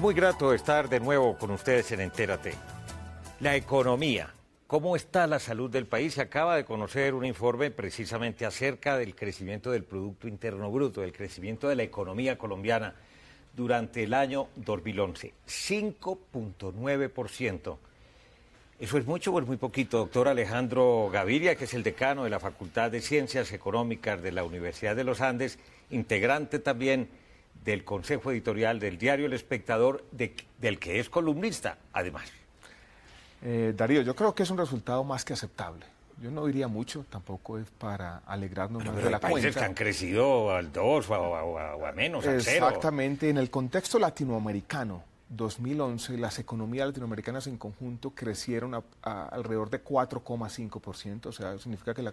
muy grato estar de nuevo con ustedes en Entérate. La economía. ¿Cómo está la salud del país? Se acaba de conocer un informe precisamente acerca del crecimiento del Producto Interno Bruto, del crecimiento de la economía colombiana durante el año 2011. 5.9%. ¿Eso es mucho o es muy poquito? Doctor Alejandro Gaviria, que es el decano de la Facultad de Ciencias Económicas de la Universidad de los Andes, integrante también del Consejo Editorial del diario El Espectador, del que es columnista, además. Darío, yo creo que es un resultado más que aceptable. Yo no diría mucho, tampoco es para alegrarnos más de la cuenta. Hay países que han crecido al 2 o a menos, al 0. Exactamente, en el contexto latinoamericano, 2011, las economías latinoamericanas en conjunto crecieron a alrededor de 4,5%, o sea, significa que la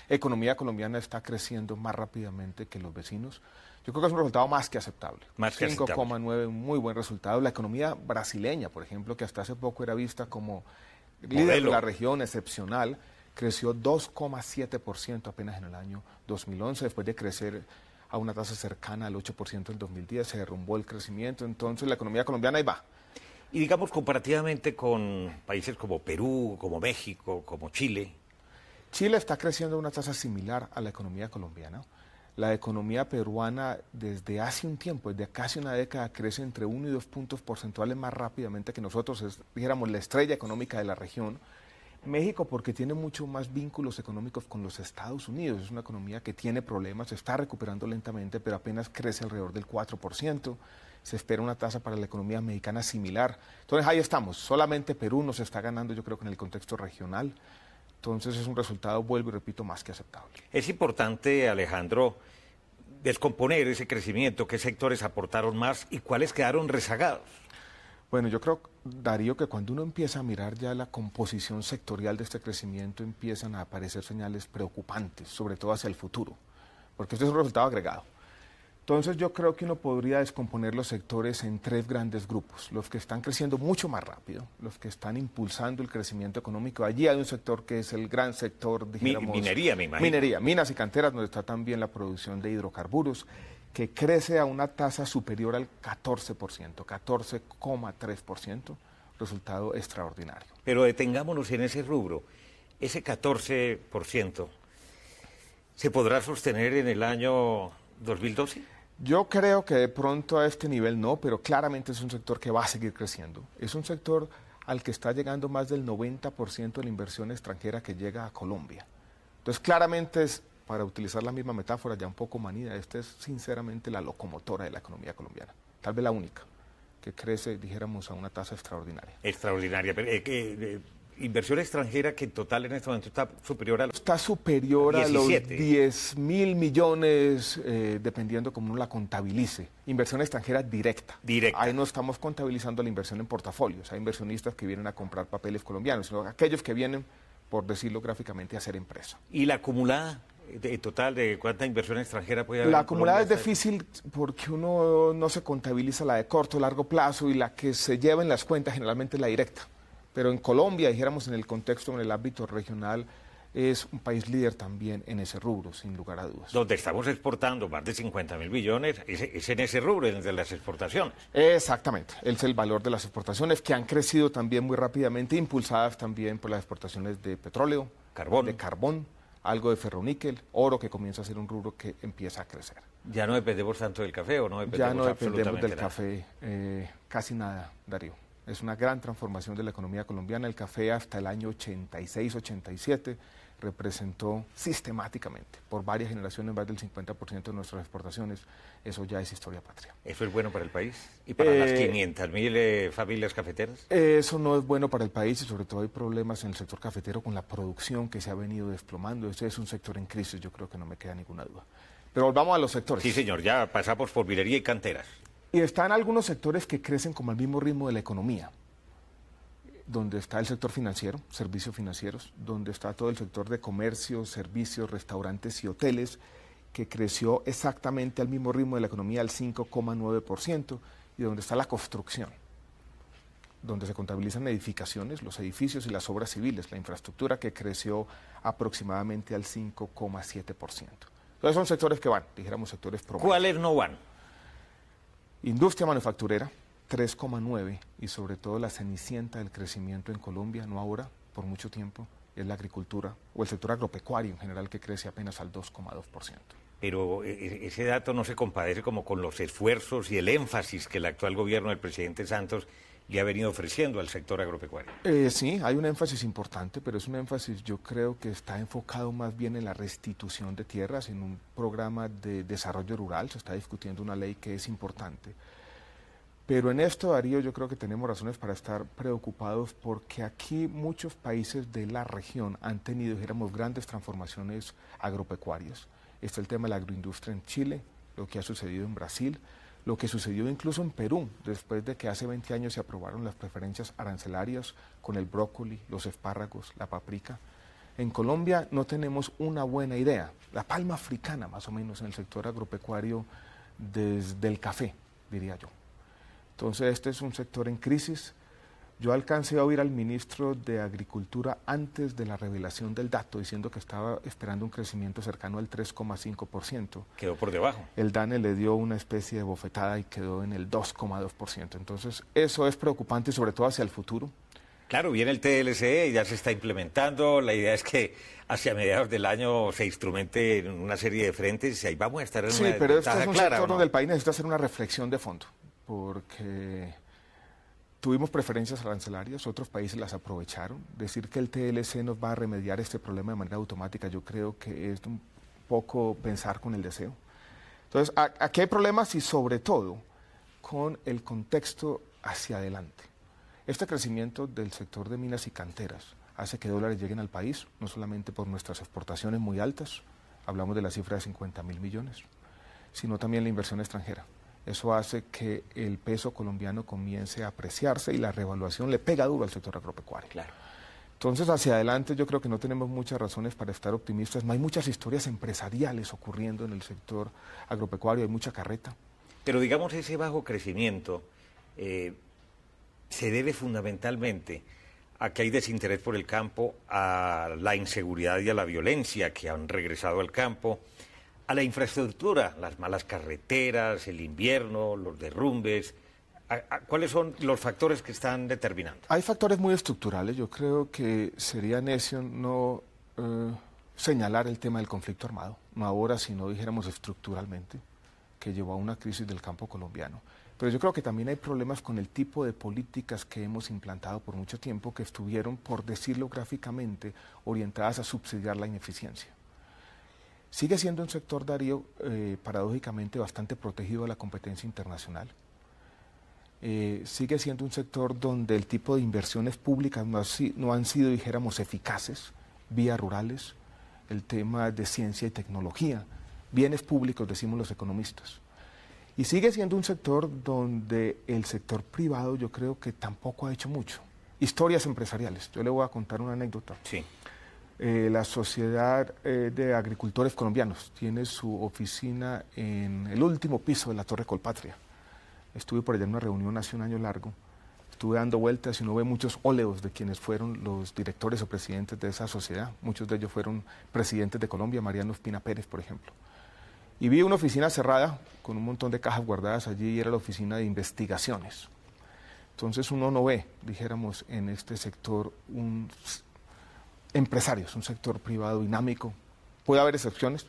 economía colombiana está creciendo más rápidamente que los vecinos. Yo creo que es un resultado más que aceptable. 5,9, un muy buen resultado. La economía brasileña, por ejemplo, que hasta hace poco era vista como líder de la región, excepcional, creció 2,7% apenas en el año 2011, después de crecer a una tasa cercana al 8% en 2010, se derrumbó el crecimiento, entonces la economía colombiana ahí va. Y digamos, comparativamente con países como Perú, como México, como Chile. Chile está creciendo a una tasa similar a la economía colombiana. La economía peruana desde hace un tiempo, desde casi una década, crece entre 1 y 2 puntos porcentuales más rápidamente que nosotros, dijéramos, la estrella económica de la región. México porque tiene mucho más vínculos económicos con los Estados Unidos, es una economía que tiene problemas, se está recuperando lentamente, pero apenas crece alrededor del 4%, se espera una tasa para la economía mexicana similar. Entonces ahí estamos, solamente Perú nos está ganando, yo creo que en el contexto regional. Entonces es un resultado, vuelvo y repito, más que aceptable. Es importante, Alejandro, descomponer ese crecimiento, qué sectores aportaron más y cuáles quedaron rezagados. Bueno, yo creo, Darío, que cuando uno empieza a mirar ya la composición sectorial de este crecimiento, empiezan a aparecer señales preocupantes, sobre todo hacia el futuro, porque este es un resultado agregado. Entonces yo creo que uno podría descomponer los sectores en 3 grandes grupos. Los que están creciendo mucho más rápido, los que están impulsando el crecimiento económico. Allí hay un sector que es el gran sector, dijéramos... Minería, me imagino. Minería, minas y canteras, donde está también la producción de hidrocarburos, que crece a una tasa superior al 14%, 14,3%, resultado extraordinario. Pero detengámonos en ese rubro. Ese 14%, ¿se podrá sostener en el año 2012? Yo creo que de pronto a este nivel no, pero claramente es un sector que va a seguir creciendo. Es un sector al que está llegando más del 90% de la inversión extranjera que llega a Colombia. Entonces claramente es, para utilizar la misma metáfora ya un poco manida, esta es sinceramente la locomotora de la economía colombiana, tal vez la única, que crece, dijéramos, a una tasa extraordinaria. Extraordinaria. Inversión extranjera que en total en este momento está superior a los... Está superior 17. a los 10.000 millones, dependiendo cómo uno la contabilice. Inversión extranjera directa. Directa. Ahí no estamos contabilizando la inversión en portafolios. Hay inversionistas que vienen a comprar papeles colombianos, sino aquellos que vienen, por decirlo gráficamente, a hacer empresa. ¿Y la acumulada total de cuánta inversión extranjera puede haber? La acumulada es difícil porque uno no se contabiliza la de corto o largo plazo y la que se lleva en las cuentas generalmente es la directa. Pero en Colombia, dijéramos en el contexto, en el ámbito regional, es un país líder también en ese rubro, sin lugar a dudas. Donde estamos exportando más de 50.000 billones, es en ese rubro, en el de las exportaciones. Exactamente, es el valor de las exportaciones que han crecido también muy rápidamente, impulsadas también por las exportaciones de petróleo, de carbón, algo de ferroníquel, oro, que comienza a ser un rubro que empieza a crecer. ¿Ya no dependemos tanto del café o no dependemos ya no dependemos del nada? café, casi nada, Darío. Es una gran transformación de la economía colombiana. El café hasta el año 86-87 representó sistemáticamente por varias generaciones más del 50% de nuestras exportaciones. Eso ya es historia patria. ¿Eso es bueno para el país? ¿Y para las 500.000 familias cafeteras? Eso no es bueno para el país y sobre todo hay problemas en el sector cafetero con la producción que se ha venido desplomando. Este es un sector en crisis, yo creo que no me queda ninguna duda. Pero volvamos a los sectores. Sí, señor, ya pasamos por minería y canteras. Y están algunos sectores que crecen como al mismo ritmo de la economía, donde está el sector financiero, servicios financieros, donde está todo el sector de comercio, servicios, restaurantes y hoteles, que creció exactamente al mismo ritmo de la economía, al 5,9%, y donde está la construcción, donde se contabilizan edificaciones, los edificios y las obras civiles, la infraestructura que creció aproximadamente al 5,7%. Entonces son sectores que van, dijéramos sectores promedio. ¿Cuáles no van? Industria manufacturera, 3,9 y sobre todo la cenicienta del crecimiento en Colombia, no ahora, por mucho tiempo, es la agricultura o el sector agropecuario en general que crece apenas al 2,2%. Pero ese dato no se compadece como con los esfuerzos y el énfasis que el actual gobierno del presidente Santos le ha venido ofreciendo al sector agropecuario. Sí, hay un énfasis importante, pero es un énfasis yo creo que está enfocado más bien en la restitución de tierras, en un programa de desarrollo rural, se está discutiendo una ley que es importante. Pero en esto, Darío, yo creo que tenemos razones para estar preocupados porque aquí muchos países de la región han tenido, dijéramos, grandes transformaciones agropecuarias. Está el tema de la agroindustria en Chile, lo que ha sucedido en Brasil, lo que sucedió incluso en Perú, después de que hace 20 años se aprobaron las preferencias arancelarias con el brócoli, los espárragos, la paprika. En Colombia no tenemos una buena idea, la palma africana más o menos en el sector agropecuario desde el café, diría yo. Entonces este es un sector en crisis. Yo alcancé a oír al ministro de Agricultura antes de la revelación del dato, diciendo que estaba esperando un crecimiento cercano al 3,5%. Quedó por debajo. El DANE le dio una especie de bofetada y quedó en el 2,2%. Entonces, eso es preocupante, sobre todo hacia el futuro. Claro, viene el TLC y ya se está implementando. La idea es que hacia mediados del año se instrumente en una serie de frentes y ahí vamos a estar en una desventaja. Sí, pero este es un sector donde el país necesita hacer una reflexión de fondo, porque tuvimos preferencias arancelarias, otros países las aprovecharon. Decir que el TLC nos va a remediar este problema de manera automática, yo creo que es un poco pensar con el deseo. Entonces, aquí hay problemas y sobre todo con el contexto hacia adelante. Este crecimiento del sector de minas y canteras hace que dólares lleguen al país, no solamente por nuestras exportaciones muy altas, hablamos de la cifra de 50.000 millones, sino también la inversión extranjera. Eso hace que el peso colombiano comience a apreciarse y la revaluación le pega duro al sector agropecuario. Claro. Entonces, hacia adelante yo creo que no tenemos muchas razones para estar optimistas. No hay muchas historias empresariales ocurriendo en el sector agropecuario, hay mucha carreta. Pero digamos, ese bajo crecimiento se debe fundamentalmente a que hay desinterés por el campo, a la inseguridad y a la violencia que han regresado al campo, a la infraestructura, las malas carreteras, el invierno, los derrumbes. ¿Cuáles son los factores que están determinando? Hay factores muy estructurales. Yo creo que sería necio no señalar el tema del conflicto armado, no ahora, sino dijéramos estructuralmente, que llevó a una crisis del campo colombiano. Pero yo creo que también hay problemas con el tipo de políticas que hemos implantado por mucho tiempo, que estuvieron, por decirlo gráficamente, orientadas a subsidiar la ineficiencia. Sigue siendo un sector, Darío, paradójicamente bastante protegido de la competencia internacional. Sigue siendo un sector donde el tipo de inversiones públicas no han sido, dijéramos, eficaces, vías rurales, el tema de ciencia y tecnología, bienes públicos, decimos los economistas. Y sigue siendo un sector donde el sector privado yo creo que tampoco ha hecho mucho. Historias empresariales. Yo le voy a contar una anécdota. Sí. La Sociedad de Agricultores Colombianos tiene su oficina en el último piso de la Torre Colpatria. Estuve por allá en una reunión hace un año largo, estuve dando vueltas y uno ve muchos óleos de quienes fueron los directores o presidentes de esa sociedad. Muchos de ellos fueron presidentes de Colombia, Mariano Espina Pérez, por ejemplo. Y vi una oficina cerrada con un montón de cajas guardadas allí y era la oficina de investigaciones. Entonces uno no ve, dijéramos, en este sector un empresarios, un sector privado dinámico. Puede haber excepciones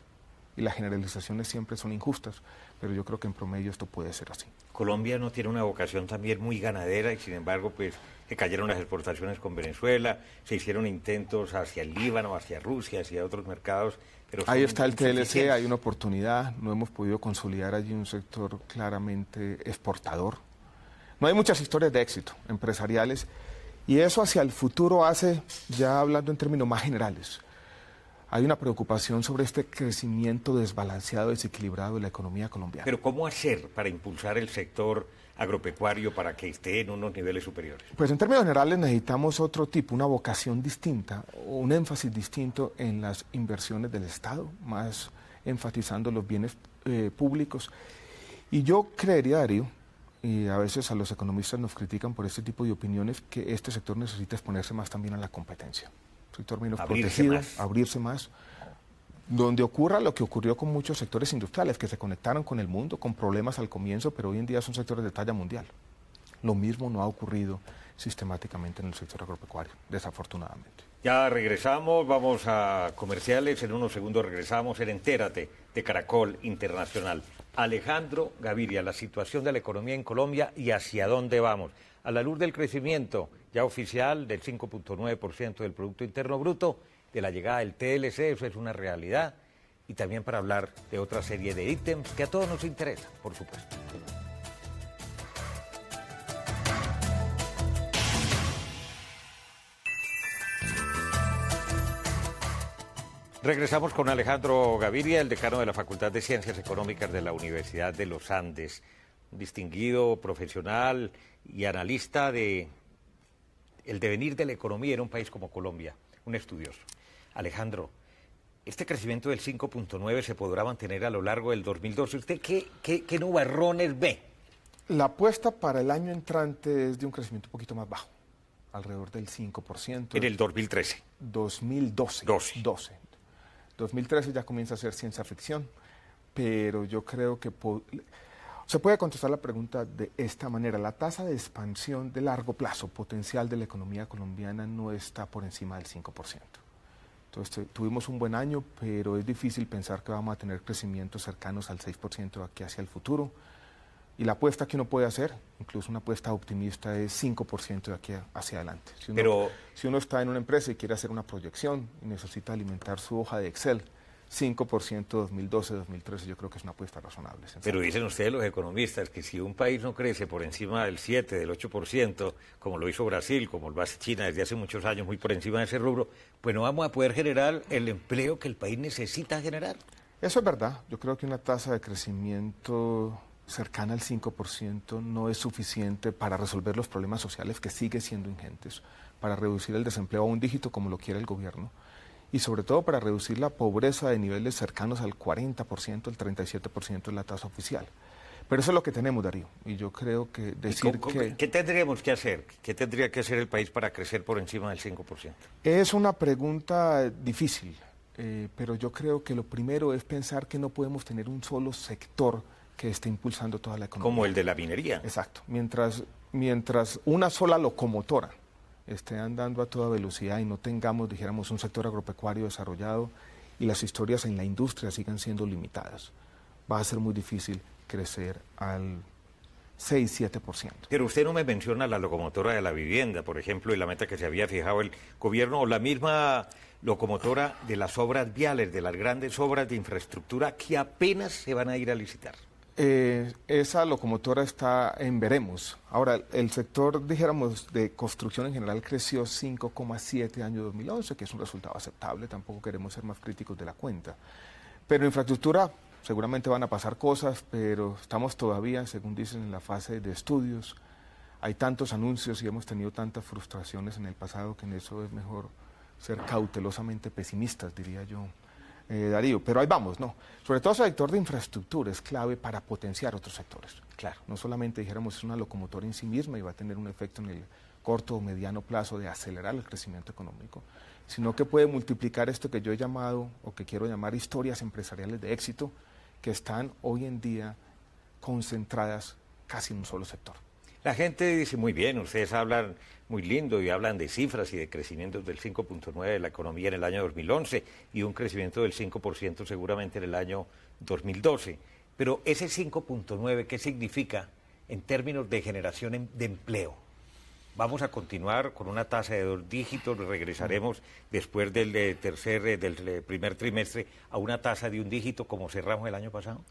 y las generalizaciones siempre son injustas, pero yo creo que en promedio esto puede ser así. Colombia no tiene una vocación también muy ganadera y sin embargo pues se cayeron las exportaciones con Venezuela, se hicieron intentos hacia el Líbano, hacia Rusia, hacia otros mercados. Pero ahí está el TLC, hay una oportunidad, no hemos podido consolidar allí un sector claramente exportador. No hay muchas historias de éxito empresariales. Y eso hacia el futuro hace, ya hablando en términos más generales, hay una preocupación sobre este crecimiento desbalanceado, desequilibrado de la economía colombiana. Pero ¿cómo hacer para impulsar el sector agropecuario para que esté en unos niveles superiores? Pues en términos generales necesitamos otro tipo, una vocación distinta, un énfasis distinto en las inversiones del Estado, más enfatizando los bienes públicos. Y yo creería, Darío, y a veces a los economistas nos critican por este tipo de opiniones, que este sector necesita exponerse más también a la competencia. Un sector menos protegido, abrirse más, donde ocurra lo que ocurrió con muchos sectores industriales, que se conectaron con el mundo, con problemas al comienzo, pero hoy en día son sectores de talla mundial. Lo mismo no ha ocurrido sistemáticamente en el sector agropecuario, desafortunadamente. Ya regresamos, vamos a comerciales, en unos segundos regresamos en Entérate de Caracol Internacional. Alejandro Gaviria, la situación de la economía en Colombia y hacia dónde vamos. A la luz del crecimiento ya oficial del 5.9% del Producto Interno Bruto, de la llegada del TLC, eso es una realidad, y también para hablar de otra serie de ítems que a todos nos interesan, por supuesto. Regresamos con Alejandro Gaviria, el decano de la Facultad de Ciencias Económicas de la Universidad de los Andes, un distinguido profesional y analista de el devenir de la economía en un país como Colombia, un estudioso. Alejandro, este crecimiento del 5.9 se podrá mantener a lo largo del 2012. ¿Usted qué nubarrones ve? La apuesta para el año entrante es de un crecimiento un poquito más bajo, alrededor del 5%. En el 2013. 2012. 2013 ya comienza a ser ciencia ficción, pero yo creo que se puede contestar la pregunta de esta manera. La tasa de expansión de largo plazo potencial de la economía colombiana no está por encima del 5%. Entonces tuvimos un buen año, pero es difícil pensar que vamos a tener crecimientos cercanos al 6% de aquí hacia el futuro. Y la apuesta que uno puede hacer, incluso una apuesta optimista, es 5% de aquí hacia adelante. Si uno está en una empresa y quiere hacer una proyección y necesita alimentar su hoja de Excel, 5% 2012, 2013, yo creo que es una apuesta razonable. Pero dicen ustedes los economistas que si un país no crece por encima del 7, del 8%, como lo hizo Brasil, como lo hace China desde hace muchos años, muy por encima de ese rubro, pues no vamos a poder generar el empleo que el país necesita generar. Eso es verdad. Yo creo que una tasa de crecimiento cercana al 5% no es suficiente para resolver los problemas sociales que siguen siendo ingentes, para reducir el desempleo a un dígito como lo quiere el gobierno y sobre todo para reducir la pobreza de niveles cercanos al 40%, el 37% es la tasa oficial. Pero eso es lo que tenemos, Darío, y yo creo que decir que... ¿Qué tendríamos que hacer? ¿Qué tendría que hacer el país para crecer por encima del 5%? Es una pregunta difícil, pero yo creo que lo primero es pensar que no podemos tener un solo sector que esté impulsando toda la economía. Como el de la minería. Exacto. Mientras una sola locomotora esté andando a toda velocidad y no tengamos, dijéramos, un sector agropecuario desarrollado y las historias en la industria sigan siendo limitadas, va a ser muy difícil crecer al 6-7%. Pero usted no me menciona la locomotora de la vivienda, por ejemplo, y la meta que se había fijado el gobierno, o la misma locomotora de las obras viales, de las grandes obras de infraestructura que apenas se van a ir a licitar. Esa locomotora está en veremos. Ahora, el sector, dijéramos, de construcción en general creció 5,7 año 2011, que es un resultado aceptable, tampoco queremos ser más críticos de la cuenta. Pero en infraestructura seguramente van a pasar cosas, pero estamos todavía, según dicen, en la fase de estudios. Hay tantos anuncios y hemos tenido tantas frustraciones en el pasado que en eso es mejor ser cautelosamente pesimistas, diría yo. Darío, pero ahí vamos, ¿no? Sobre todo el sector de infraestructura es clave para potenciar otros sectores. Claro, no solamente dijéramos es una locomotora en sí misma y va a tener un efecto en el corto o mediano plazo de acelerar el crecimiento económico, sino que puede multiplicar esto que yo he llamado o que quiero llamar historias empresariales de éxito que están hoy en día concentradas casi en un solo sector. La gente dice muy bien, ustedes hablan muy lindo y hablan de cifras y de crecimientos del 5.9 de la economía en el año 2011 y un crecimiento del 5% seguramente en el año 2012. Pero ese 5.9, ¿qué significa en términos de generación de empleo? Vamos a continuar con una tasa de 2 dígitos, regresaremos después del primer trimestre a una tasa de 1 dígito como cerramos el año pasado.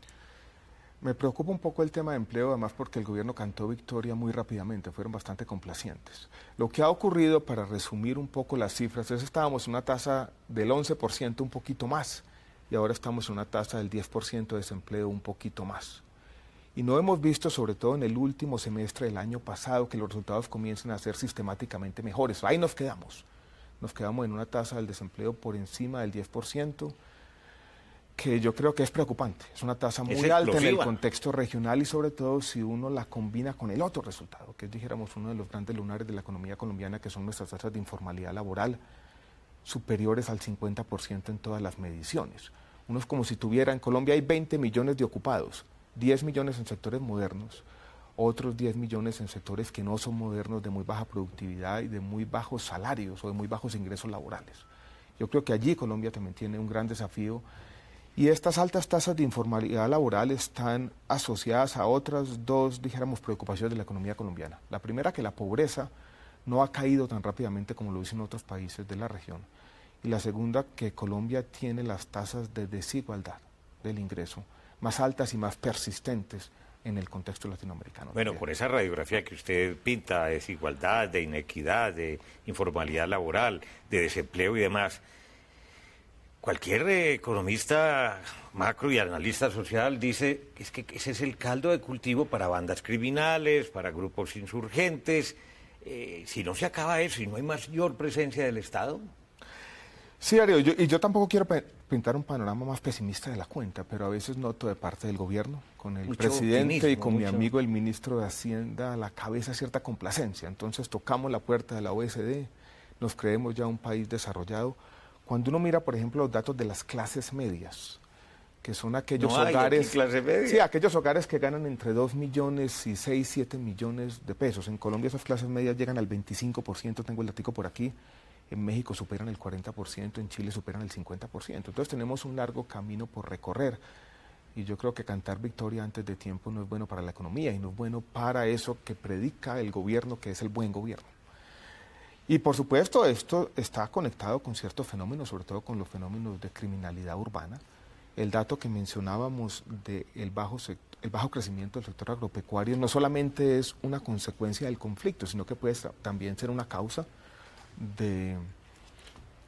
Me preocupa un poco el tema de empleo, además porque el gobierno cantó victoria muy rápidamente, fueron bastante complacientes. Lo que ha ocurrido, para resumir un poco las cifras, es que estábamos en una tasa del 11%, un poquito más, y ahora estamos en una tasa del 10% de desempleo, un poquito más. Y no hemos visto, sobre todo en el último semestre del año pasado, que los resultados comiencen a ser sistemáticamente mejores. Ahí nos quedamos en una tasa del desempleo por encima del 10%, que yo creo que es preocupante. Es una tasa muy alta en el contexto regional y sobre todo si uno la combina con el otro resultado, que es, dijéramos, uno de los grandes lunares de la economía colombiana, que son nuestras tasas de informalidad laboral, superiores al 50% en todas las mediciones. Uno es como si tuviera, en Colombia hay 20 millones de ocupados, 10 millones en sectores modernos, otros 10 millones en sectores que no son modernos, de muy baja productividad y de muy bajos salarios o de muy bajos ingresos laborales. Yo creo que allí Colombia también tiene un gran desafío y estas altas tasas de informalidad laboral están asociadas a otras dos, dijéramos, preocupaciones de la economía colombiana. La primera, que la pobreza no ha caído tan rápidamente como lo hizo en otros países de la región. Y la segunda, que Colombia tiene las tasas de desigualdad del ingreso más altas y más persistentes en el contexto latinoamericano. Bueno, con esa radiografía que usted pinta de desigualdad, de inequidad, de informalidad laboral, de desempleo y demás, cualquier economista macro y analista social dice que ese es el caldo de cultivo para bandas criminales, para grupos insurgentes. Si no se acaba eso y no hay mayor presencia del Estado. Sí, Darío, yo tampoco quiero pintar un panorama más pesimista de la cuenta, pero a veces noto de parte del gobierno, con el presidente y con mi amigo el ministro de Hacienda, a la cabeza cierta complacencia. Entonces tocamos la puerta de la OECD, nos creemos ya un país desarrollado. Cuando uno mira, por ejemplo, los datos de las clases medias, que son aquellos hogares, sí, aquellos hogares que ganan entre 2 millones y 6, 7 millones de pesos. En Colombia esas clases medias llegan al 25%, tengo el datico por aquí. En México superan el 40%, en Chile superan el 50%. Entonces tenemos un largo camino por recorrer. Y yo creo que cantar victoria antes de tiempo no es bueno para la economía y no es bueno para eso que predica el gobierno, que es el buen gobierno. Y por supuesto esto está conectado con ciertos fenómenos, sobre todo con los fenómenos de criminalidad urbana. El dato que mencionábamos del bajo crecimiento del sector agropecuario no solamente es una consecuencia del conflicto, sino que puede también ser una causa de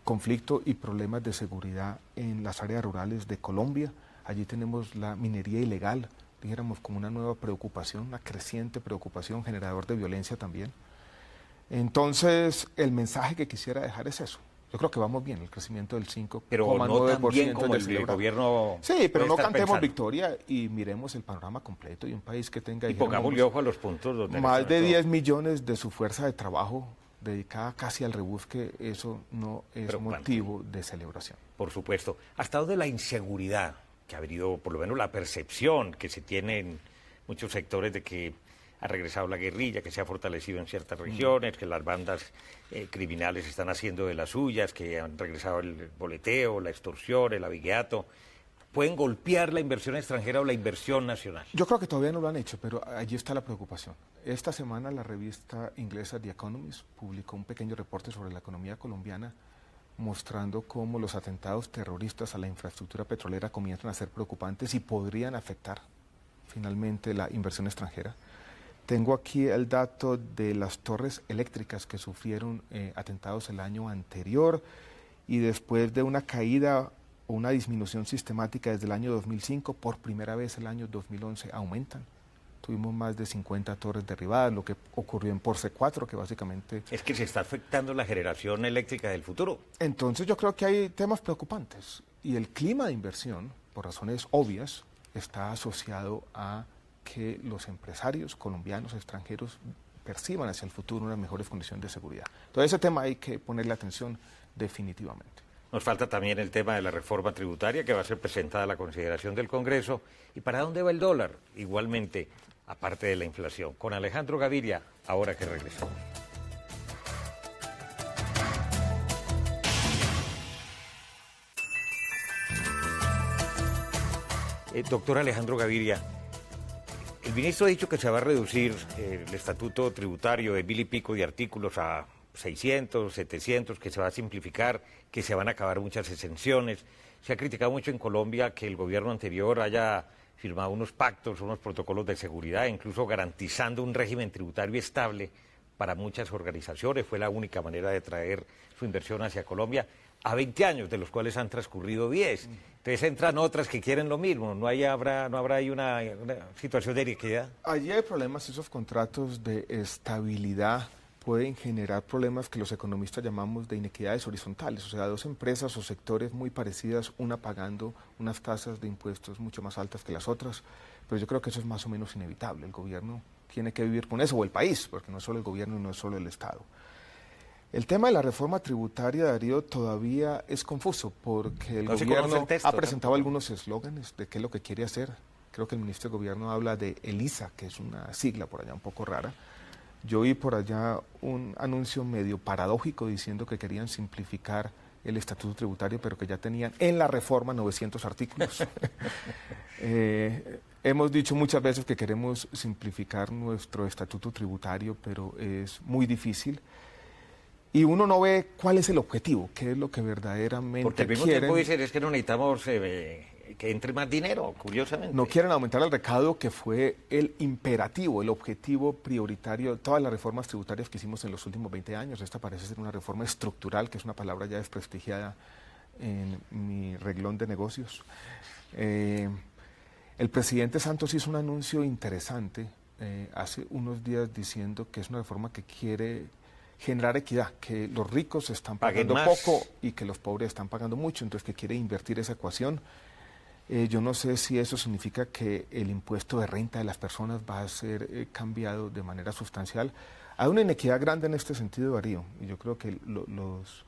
conflicto y problemas de seguridad en las áreas rurales de Colombia. Allí tenemos la minería ilegal, dijéramos como una nueva preocupación, una creciente preocupación, generador de violencia también. Entonces, el mensaje que quisiera dejar es eso. Yo creo que vamos bien, el crecimiento del 5,9%. Pero no tan bien como el gobierno. Sí, pero no cantemos victoria y miremos el panorama completo y un país que tenga... Y pongámosle ojo a los puntos donde... Más de 10 millones de su fuerza de trabajo dedicada casi al rebusque, eso no es motivo de celebración. Por supuesto. ¿Hasta dónde la inseguridad, que ha habido por lo menos la percepción que se tiene en muchos sectores de que ha regresado la guerrilla, que se ha fortalecido en ciertas regiones, que las bandas criminales están haciendo de las suyas, que han regresado el boleteo, la extorsión, el avigueato, pueden golpear la inversión extranjera o la inversión nacional? Yo creo que todavía no lo han hecho, pero allí está la preocupación. Esta semana la revista inglesa The Economist publicó un pequeño reporte sobre la economía colombiana mostrando cómo los atentados terroristas a la infraestructura petrolera comienzan a ser preocupantes y podrían afectar finalmente la inversión extranjera. Tengo aquí el dato de las torres eléctricas que sufrieron atentados el año anterior y después de una caída o una disminución sistemática desde el año 2005, por primera vez el año 2011 aumentan. Tuvimos más de 50 torres derribadas, lo que ocurrió en Porce 4, que básicamente... Es que se está afectando la generación eléctrica del futuro. Entonces yo creo que hay temas preocupantes y el clima de inversión, por razones obvias, está asociado a que los empresarios colombianos, extranjeros, perciban hacia el futuro unas mejores condiciones de seguridad. Entonces ese tema hay que ponerle atención definitivamente. Nos falta también el tema de la reforma tributaria que va a ser presentada a la consideración del Congreso. ¿Y para dónde va el dólar? Igualmente, aparte de la inflación. Con Alejandro Gaviria, ahora que regresamos. Doctor Alejandro Gaviria, el ministro ha dicho que se va a reducir el estatuto tributario de 1000 y pico de artículos a 600, 700, que se va a simplificar, que se van a acabar muchas exenciones. Se ha criticado mucho en Colombia que el gobierno anterior haya firmado unos pactos, unos protocolos de seguridad, incluso garantizando un régimen tributario estable para muchas organizaciones. Fue la única manera de traer su inversión hacia Colombia a 20 años, de los cuales han transcurrido 10. Entonces entran otras que quieren lo mismo. ¿No habrá ahí una situación de inequidad? Allí hay problemas, esos contratos de estabilidad pueden generar problemas que los economistas llamamos de inequidades horizontales, o sea, dos empresas o sectores muy parecidas, una pagando unas tasas de impuestos mucho más altas que las otras, pero yo creo que eso es más o menos inevitable. El gobierno tiene que vivir con eso, o el país, porque no es solo el gobierno y no es solo el Estado. El tema de la reforma tributaria, Darío, todavía es confuso, porque el gobierno ha presentado algunos eslóganes de qué es lo que quiere hacer. creo que el ministro de Gobierno habla de ELISA, que es una sigla por allá un poco rara. Yo vi por allá un anuncio medio paradójico diciendo que querían simplificar el estatuto tributario, pero que ya tenían en la reforma 900 artículos. Hemos dicho muchas veces que queremos simplificar nuestro estatuto tributario, pero es muy difícil. Y uno no ve cuál es el objetivo, qué es lo que verdaderamente Porque al mismo quieren. tiempo dicen es que no necesitamos que entre más dinero, curiosamente. No quieren aumentar el recaudo, que fue el imperativo, el objetivo prioritario de todas las reformas tributarias que hicimos en los últimos 20 años. Esta parece ser una reforma estructural, que es una palabra ya desprestigiada en mi reglón de negocios. El presidente Santos hizo un anuncio interesante hace unos días diciendo que es una reforma que quiere generar equidad, que los ricos están pagando poco y que los pobres están pagando mucho, entonces que quiere invertir esa ecuación. Yo no sé si eso significa que el impuesto de renta de las personas va a ser cambiado de manera sustancial. Hay una inequidad grande en este sentido, Darío, y yo creo que los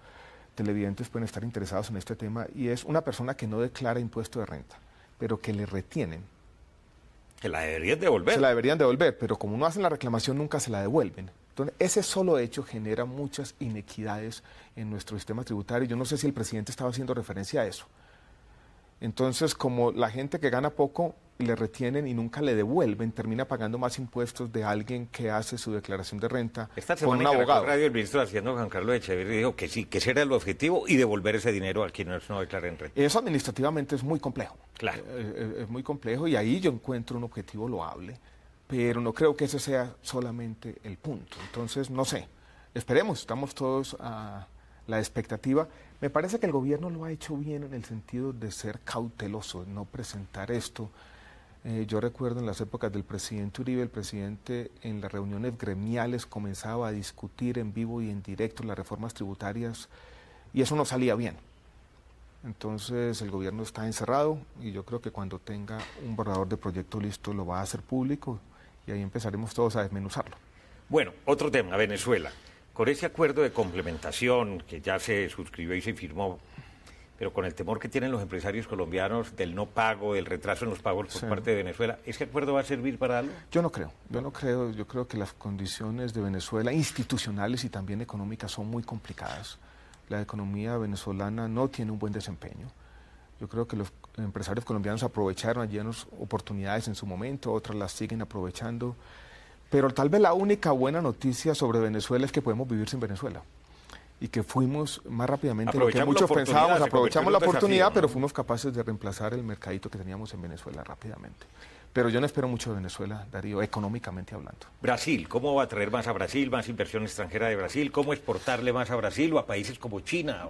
televidentes pueden estar interesados en este tema, y es una persona que no declara impuesto de renta, pero que le retienen. Se la deberían devolver. Se la deberían devolver, pero como no hacen la reclamación, nunca se la devuelven. Entonces, ese solo hecho genera muchas inequidades en nuestro sistema tributario. Yo no sé si el presidente estaba haciendo referencia a eso. Entonces, como la gente que gana poco le retienen y nunca le devuelven, termina pagando más impuestos de alguien que hace su declaración de renta con un abogado. Radio, el ministro de Hacienda, Juan Carlos Echeverri, dijo que sí, que ese era el objetivo y devolver ese dinero a quienes no declaren renta. Eso administrativamente es muy complejo. Claro. Es muy complejo y ahí yo encuentro un objetivo loable, pero no creo que ese sea solamente el punto. Entonces, no sé, esperemos, estamos todos a la expectativa. Me parece que el gobierno lo ha hecho bien en el sentido de ser cauteloso, de no presentar esto. Yo recuerdo en las épocas del presidente Uribe, el presidente en las reuniones gremiales comenzaba a discutir en vivo y en directo las reformas tributarias y eso no salía bien. Entonces el gobierno está encerrado y yo creo que cuando tenga un borrador de proyecto listo lo va a hacer público y ahí empezaremos todos a desmenuzarlo. Bueno, otro tema, Venezuela. Con ese acuerdo de complementación que ya se suscribió y se firmó, pero con el temor que tienen los empresarios colombianos del no pago, del retraso en los pagos por parte de Venezuela, ¿ese acuerdo va a servir para algo? Yo no creo, yo creo que las condiciones de Venezuela, institucionales y también económicas, son muy complicadas. La economía venezolana no tiene un buen desempeño. Yo creo que los empresarios colombianos aprovecharon allí unas oportunidades en su momento, otras las siguen aprovechando. Pero tal vez la única buena noticia sobre Venezuela es que podemos vivir sin Venezuela y que fuimos más rápidamente de lo que muchos pensábamos, aprovechamos la oportunidad, pero fuimos capaces de reemplazar el mercadito que teníamos en Venezuela rápidamente. Pero yo no espero mucho de Venezuela, Darío, económicamente hablando. Brasil, ¿cómo va a traer más a Brasil, más inversión extranjera de Brasil? ¿Cómo exportarle más a Brasil o a países como China?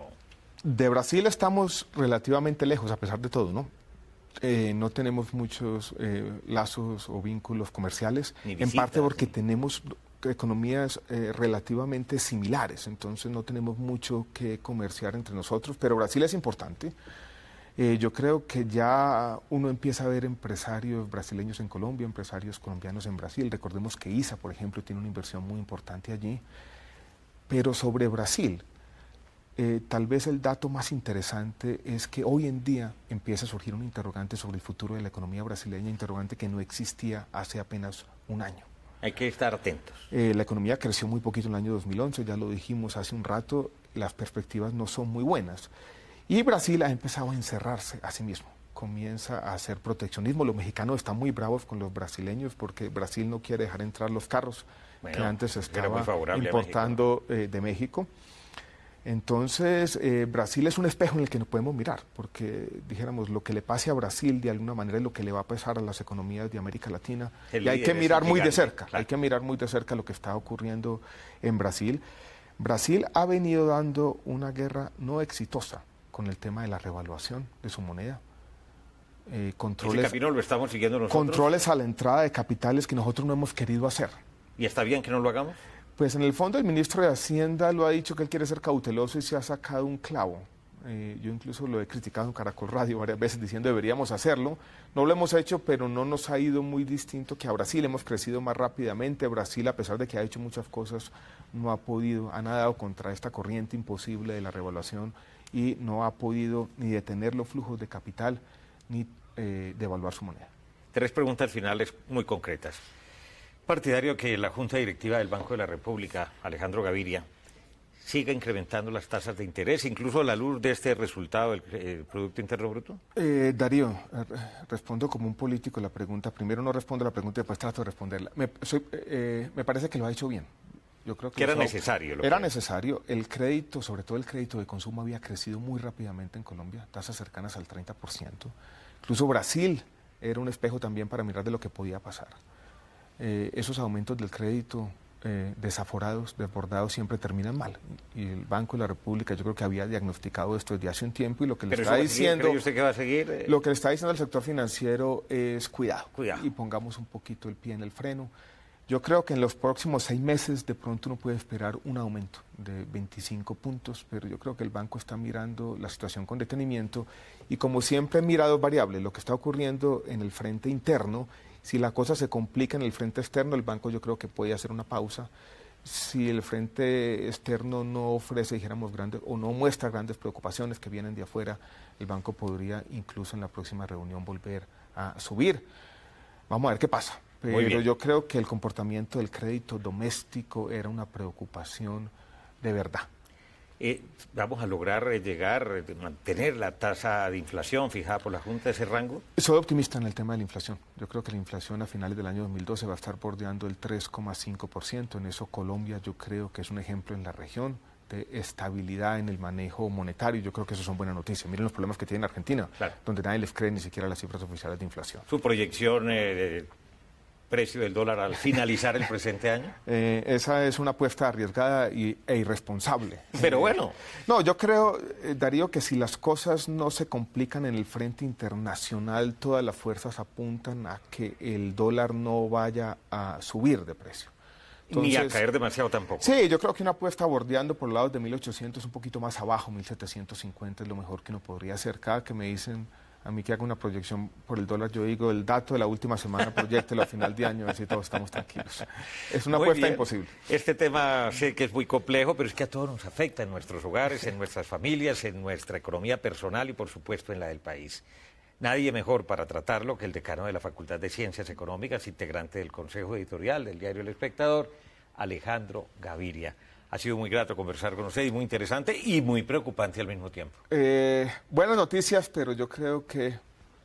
De Brasil estamos relativamente lejos, a pesar de todo, ¿no? No tenemos muchos lazos o vínculos comerciales, en parte porque tenemos economías relativamente similares, entonces no tenemos mucho que comerciar entre nosotros, pero Brasil es importante. Yo creo que ya uno empieza a ver empresarios brasileños en Colombia, empresarios colombianos en Brasil. Recordemos que ISA, por ejemplo, tiene una inversión muy importante allí. Pero sobre Brasil, tal vez el dato más interesante es que hoy en día empieza a surgir un interrogante sobre el futuro de la economía brasileña, interrogante que no existía hace apenas un año. Hay que estar atentos. La economía creció muy poquito en el año 2011, ya lo dijimos hace un rato, las perspectivas no son muy buenas. Y Brasil ha empezado a encerrarse a sí mismo, comienza a hacer proteccionismo. Los mexicanos están muy bravos con los brasileños porque Brasil no quiere dejar entrar los carros que antes estaba importando de México. Entonces, Brasil es un espejo en el que nos podemos mirar, porque dijéramos, lo que le pase a Brasil de alguna manera es lo que le va a pasar a las economías de América Latina. Y hay que mirar muy de cerca, hay que mirar muy de cerca lo que está ocurriendo en Brasil. Brasil ha venido dando una guerra no exitosa con el tema de la revaluación de su moneda. Ese camino lo estamos siguiendo nosotros. Controles a la entrada de capitales que nosotros no hemos querido hacer. ¿Y está bien que no lo hagamos? Pues en el fondo el ministro de Hacienda lo ha dicho que él quiere ser cauteloso y se ha sacado un clavo. Yo incluso lo he criticado en Caracol Radio varias veces diciendo deberíamos hacerlo. No lo hemos hecho, pero no nos ha ido muy distinto que a Brasil. Hemos crecido más rápidamente. Brasil, a pesar de que ha hecho muchas cosas, no ha podido, ha nadado contra esta corriente imposible de la revaluación y no ha podido ni detener los flujos de capital ni devaluar su moneda. 3 preguntas finales muy concretas. Partidario que la Junta Directiva del Banco de la República, Alejandro Gaviria, siga incrementando las tasas de interés, incluso a la luz de este resultado del Producto Interno Bruto? Darío, respondo como un político la pregunta. Primero no respondo la pregunta y después trato de responderla. Me parece que lo ha hecho bien. Yo creo que era necesario. Era necesario. El crédito, sobre todo el crédito de consumo, había crecido muy rápidamente en Colombia, tasas cercanas al 30%. Incluso Brasil era un espejo también para mirar de lo que podía pasar. Esos aumentos del crédito desaforados, desbordados, siempre terminan mal. Y el Banco de la República yo creo que había diagnosticado esto desde hace un tiempo y lo que le está diciendo... ¿Cree usted que va a seguir? Lo que le está diciendo el sector financiero es cuidado. Cuidado. Y pongamos un poquito el pie en el freno. Yo creo que en los próximos 6 meses de pronto uno puede esperar un aumento de 25 puntos, pero yo creo que el banco está mirando la situación con detenimiento y como siempre mira 2 variables, lo que está ocurriendo en el frente interno. Si la cosa se complica en el frente externo, el banco yo creo que puede hacer una pausa. Si el frente externo no ofrece, dijéramos, grandes o no muestra grandes preocupaciones que vienen de afuera, el banco podría incluso en la próxima reunión volver a subir. Vamos a ver qué pasa. Pero yo creo que el comportamiento del crédito doméstico era una preocupación de verdad. ¿Vamos a lograr mantener la tasa de inflación fijada por la Junta, ese rango? Soy optimista en el tema de la inflación. Yo creo que la inflación a finales del año 2012 va a estar bordeando el 3,5%. En eso Colombia yo creo que es un ejemplo en la región de estabilidad en el manejo monetario. Yo creo que eso son buenas noticias. Miren los problemas que tiene Argentina, claro, donde nadie les cree ni siquiera las cifras oficiales de inflación. ¿Su proyección precio del dólar al finalizar el presente año? Esa es una apuesta arriesgada e irresponsable. Pero bueno. No, yo creo, Darío, que si las cosas no se complican en el frente internacional, todas las fuerzas apuntan a que el dólar no vaya a subir de precio. Entonces, ni a caer demasiado tampoco. Sí, yo creo que una apuesta bordeando por lados de 1.800, un poquito más abajo, 1.750 es lo mejor que uno podría hacer. Cada que me dicen a mí que hago una proyección por el dólar, yo digo el dato de la última semana, proyéctelo a final de año, así todos estamos tranquilos. Es una apuesta imposible. Este tema sé que es muy complejo, pero es que a todos nos afecta en nuestros hogares, en nuestras familias, en nuestra economía personal y por supuesto en la del país. Nadie mejor para tratarlo que el decano de la Facultad de Ciencias Económicas, integrante del Consejo Editorial del diario El Espectador, Alejandro Gaviria. Ha sido muy grato conversar con usted y muy interesante y muy preocupante al mismo tiempo. Buenas noticias, pero yo creo que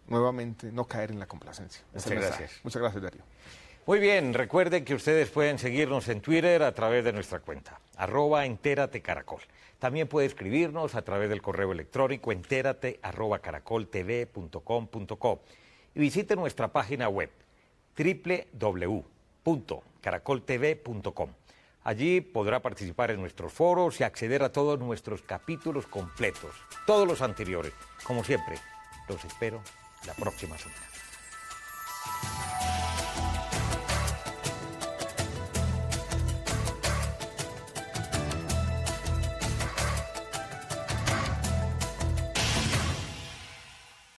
nuevamente no caer en la complacencia. Muchas gracias. Muchas gracias, Darío. Muy bien, recuerden que ustedes pueden seguirnos en Twitter a través de nuesra cuenta, @entératecaracol. También puede escribirnos a través del correo electrónico entérate@caracoltv.com.co y visite nuestra página web www.caracoltv.com. Allí podrá participar en nuestros foros y acceder a todos nuestros capítulos completos, todos los anteriores. Como siempre, los espero la próxima semana.